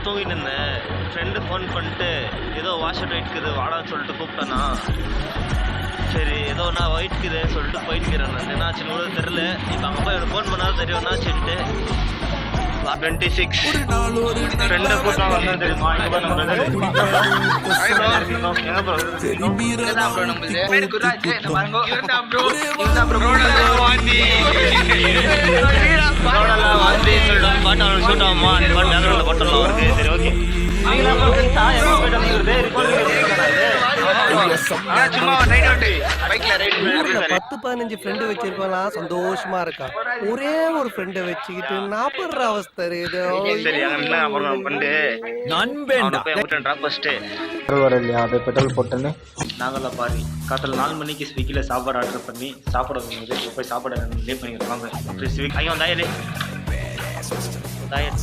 தூங்கிட்டு இருந்தேன். Friend phone பண்ணிட்டு ஏதோ வாஷர் ஒயிட்க்குது வாடான்னு சொல்லிட்டு கூப்பிட்டானா. சரி ஏதோ நான் ஒயிட்க்குது சொல்லிட்டு போயிட்டுக்கிறேன். நான் என்னாச்சுன்னு கூட தெரில. இப்போ அங்கே போய் ஃபோன் பண்ணாலும் தெரியும் என்னாச்சுன்ட்டு. 26 ஃப்ரெண்டை கூட்டம் வந்தால் தெரியுமா? பத்து 15 ஃப்ரெண்டு வச்சிருக்கலாம், சந்தோஷமா இருக்கான். ஒரே ஒரு ஃப்ரெண்டை வச்சுக்கிட்டு நான் படுற அவஸ்தை பெட்ரோல் போட்டேன்னு நாங்களாம் பாரு காத்தால 4 மணிக்கு ஸ்விக்கியில் சாப்பாடு ஆர்டர் பண்ணி சாப்பிட போய் சாப்பாடு லேட் பண்ணிக்கிறோம். வாங்க ஸ்விக்கி ஐயோ தாயலே தாயல்